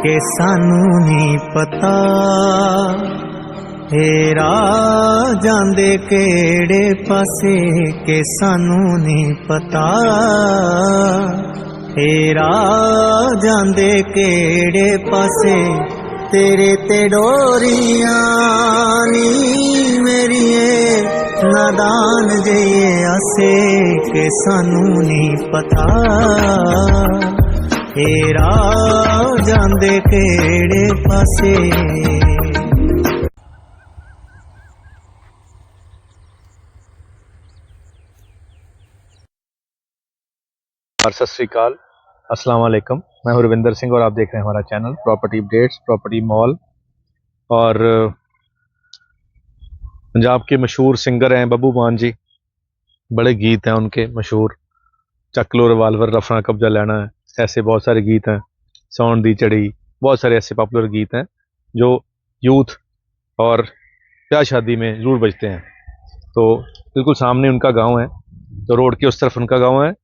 के सानू नहीं पता हेरा जांदे केड़े पासे के सानू नहीं पता हेरा जांदे केड़े पासे तेरे ते डोरियां नी मेरिए नादान जे आसे के सानू नहीं पता हेरा जांदे केड़े पासे। सत श्री अकाल, अस्सलाम वालेकुम। मैं हूं रविंदर सिंह और आप देख रहे हैं हमारा channel property updates, property mall. और पंजाब के मशहूर सिंगर हैं बब्बू मान जी, बड़े गीत हैं उनके मशहूर। चक लो रिवाल्वर, रफना कब्जा लेना है, ऐसे बहुत सारे गीत हैं। सौन दी चढ़ी, बहुत सारे ऐसे पॉपुलर गीत हैं जो यूथ और ब्याह शादी में ज़रूर बजते हैं। तो बिल्कुल सामने उनका गाँव है, तो रोड के उस तरफ उनका गाँव है,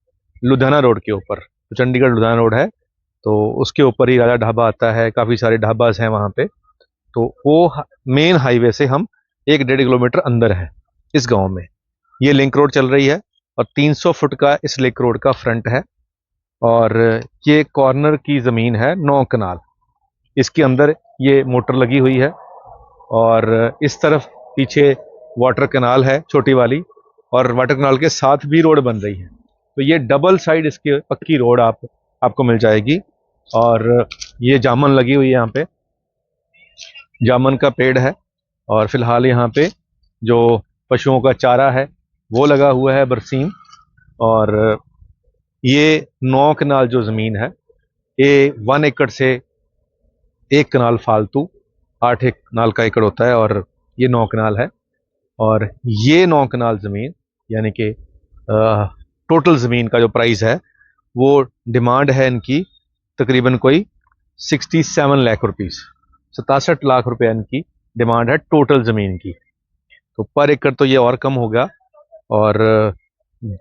लुधियाना रोड के ऊपर। तो चंडीगढ़ लुधियाना रोड है, तो उसके ऊपर ही राजा ढाबा आता है। काफ़ी सारे ढाबास हैं वहाँ पे। तो वो मेन हाईवे से हम 1-1.5 किलोमीटर अंदर है इस गांव में। ये लिंक रोड चल रही है और 300 फुट का इस लिंक रोड का फ्रंट है। और ये कॉर्नर की ज़मीन है 9 कनाल। इसके अंदर ये मोटर लगी हुई है और इस तरफ पीछे वाटर कनाल है छोटी वाली, और वाटर कनाल के साथ भी रोड बन रही है। तो ये डबल साइड इसकी पक्की रोड आपको मिल जाएगी। और ये जामन लगी हुई है, यहाँ पे जामन का पेड़ है। और फिलहाल यहाँ पे जो पशुओं का चारा है वो लगा हुआ है, बरसीम। और ये 9 कनाल जो ज़मीन है, ये 1 एकड़ से 1 कनाल फालतू, 8 एक कनाल का एकड़ होता है, और ये 9 कनाल है। और ये 9 कनाल ज़मीन यानी कि टोटल ज़मीन का जो प्राइस है वो डिमांड है इनकी तकरीबन कोई 67 लाख रुपीस, 67 लाख रुपए इनकी डिमांड है टोटल ज़मीन की। तो पर एकड़ तो ये और कम होगा। और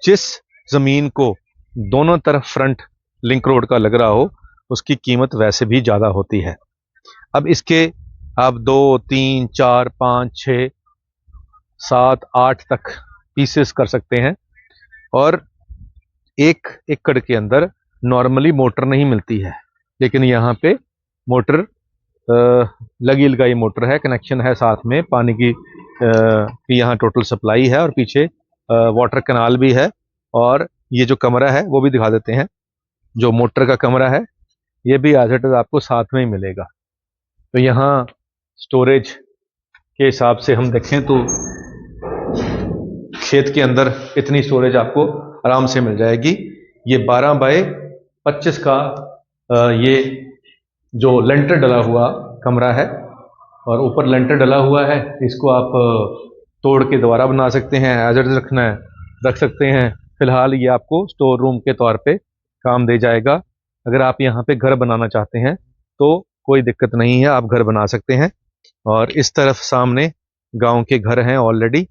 जिस ज़मीन को दोनों तरफ फ्रंट लिंक रोड का लग रहा हो उसकी कीमत वैसे भी ज़्यादा होती है। अब इसके आप 2, 3, 4, 5, 6, 7, 8 तक पीसेस कर सकते हैं। और 1 एकड़ के अंदर नॉर्मली मोटर नहीं मिलती है, लेकिन यहाँ पे मोटर लगी लगाई मोटर है, कनेक्शन है साथ में, पानी की यहाँ टोटल सप्लाई है, और पीछे वाटर कनाल भी है। और ये जो कमरा है वो भी दिखा देते हैं, जो मोटर का कमरा है ये भी एज इट इज आपको साथ में ही मिलेगा। तो यहाँ स्टोरेज के हिसाब से हम देखें तो खेत के अंदर इतनी स्टोरेज आपको आराम से मिल जाएगी। ये 12 बाय 25 का ये जो लेंटर डला हुआ कमरा है, और ऊपर लेंटर डला हुआ है। इसको आप तोड़ के दोबारा बना सकते हैं, एज इट इज रखना है रख सकते हैं। फिलहाल ये आपको स्टोर रूम के तौर पे काम दे जाएगा। अगर आप यहाँ पे घर बनाना चाहते हैं तो कोई दिक्कत नहीं है, आप घर बना सकते हैं। और इस तरफ सामने गांव के घर हैं ऑलरेडी,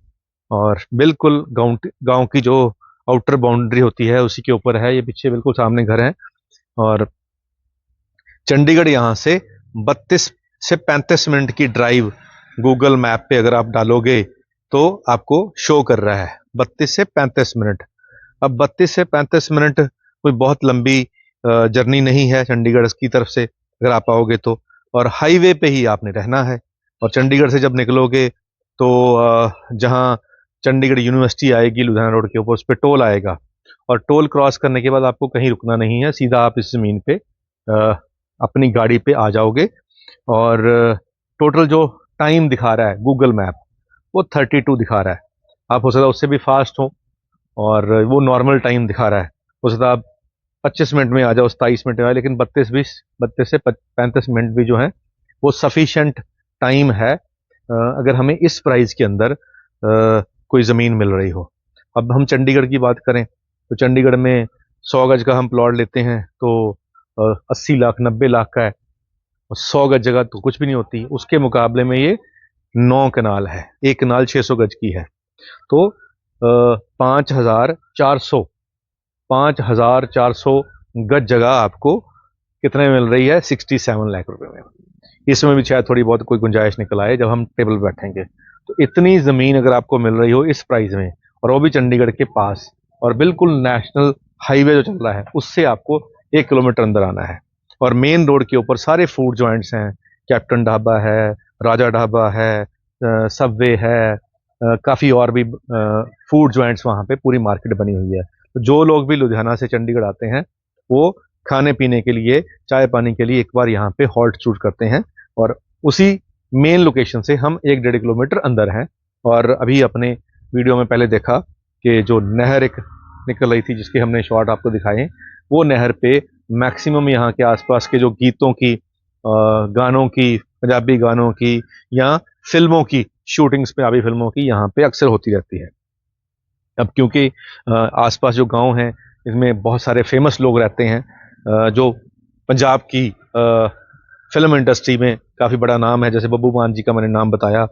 और बिल्कुल गांव की जो आउटर बाउंड्री होती है उसी के ऊपर है। ये पीछे बिल्कुल सामने घर हैं। और चंडीगढ़ यहाँ से 32 से 35 मिनट की ड्राइव गूगल मैप पे अगर आप डालोगे तो आपको शो कर रहा है 32 से 35 मिनट। अब 32 से 35 मिनट कोई बहुत लंबी जर्नी नहीं है चंडीगढ़ की तरफ से अगर आप आओगे तो। और हाईवे पे ही आपने रहना है। और चंडीगढ़ से जब निकलोगे तो जहाँ चंडीगढ़ यूनिवर्सिटी आएगी लुधियाना रोड के ऊपर, उस पर टोल आएगा। और टोल क्रॉस करने के बाद आपको कहीं रुकना नहीं है, सीधा आप इस ज़मीन पे अपनी गाड़ी पे आ जाओगे। और टोटल जो टाइम दिखा रहा है गूगल मैप वो 32 दिखा रहा है। आप हो सकता है उससे भी फास्ट हो, और वो नॉर्मल टाइम दिखा रहा है। हो सकता है आप 25 मिनट में आ जाओ, 27 मिनट में आ, लेकिन 32 से 35 मिनट भी जो है वो सफिशेंट टाइम है अगर हमें इस प्राइस के अंदर कोई ज़मीन मिल रही हो। अब हम चंडीगढ़ की बात करें तो चंडीगढ़ में 100 गज का हम प्लॉट लेते हैं तो 80 लाख 90 लाख का है, और 100 गज जगह तो कुछ भी नहीं होती। उसके मुकाबले में ये 9 कनाल है, 1 कनाल 600 गज की है। तो 5400 गज जगह आपको कितने में मिल रही है? 67 लाख रुपए में। इसमें भी शायद थोड़ी बहुत कोई गुंजाइश निकल आए जब हम टेबल पर बैठेंगे। तो इतनी ज़मीन अगर आपको मिल रही हो इस प्राइस में, और वो भी चंडीगढ़ के पास, और बिल्कुल नेशनल हाईवे जो चल रहा है उससे आपको 1 किलोमीटर अंदर आना है, और मेन रोड के ऊपर सारे फूड जॉइंट्स हैं, कैप्टन ढाबा है, राजा ढाबा है, सबवे है, काफ़ी और भी फूड जॉइंट्स वहाँ पे पूरी मार्केट बनी हुई है। तो जो लोग भी लुधियाना से चंडीगढ़ आते हैं वो खाने पीने के लिए, चाय पानी के लिए एक बार यहाँ पे हॉल्ट शूट करते हैं, और उसी मेन लोकेशन से हम 1-1.5 किलोमीटर अंदर हैं। और अभी अपने वीडियो में पहले देखा कि जो नहर एक निकल रही थी जिसके हमने शॉट आपको दिखाए, वो नहर पे मैक्सिमम यहाँ के आसपास के जो गीतों की, गानों की, पंजाबी गानों की या फिल्मों की शूटिंग्स, पंजाबी फिल्मों की यहाँ पे अक्सर होती रहती है। अब क्योंकि आसपास जो गांव हैं इसमें बहुत सारे फेमस लोग रहते हैं, जो पंजाब की फिल्म इंडस्ट्री में काफ़ी बड़ा नाम है, जैसे बब्बू मान जी का मैंने नाम बताया,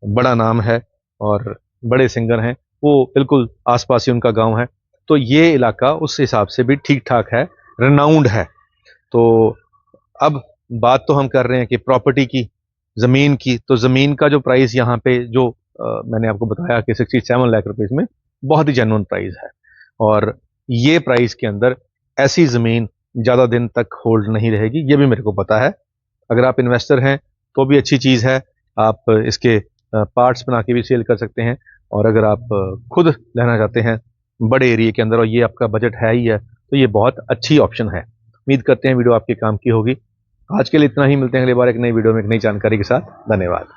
बड़ा नाम है और बड़े सिंगर हैं, वो बिल्कुल आसपास ही उनका गांव है। तो ये इलाका उस हिसाब से भी ठीक ठाक है, रिनाउंड है। तो अब बात तो हम कर रहे हैं कि प्रॉपर्टी की, ज़मीन की। तो ज़मीन का जो प्राइस यहाँ पे जो मैंने आपको बताया कि 67 लाख रुपीज़ में, बहुत ही जेन्युइन प्राइस है। और ये प्राइस के अंदर ऐसी ज़मीन ज़्यादा दिन तक होल्ड नहीं रहेगी, ये भी मेरे को पता है। अगर आप इन्वेस्टर हैं तो भी अच्छी चीज़ है, आप इसके पार्ट्स बना के भी सेल कर सकते हैं। और अगर आप खुद लेना चाहते हैं बड़े एरिया के अंदर और ये आपका बजट है ही है, तो ये बहुत अच्छी ऑप्शन है। उम्मीद करते हैं वीडियो आपके काम की होगी। आज के लिए इतना ही, मिलते हैं अगली बार एक नई वीडियो में एक नई जानकारी के साथ। धन्यवाद।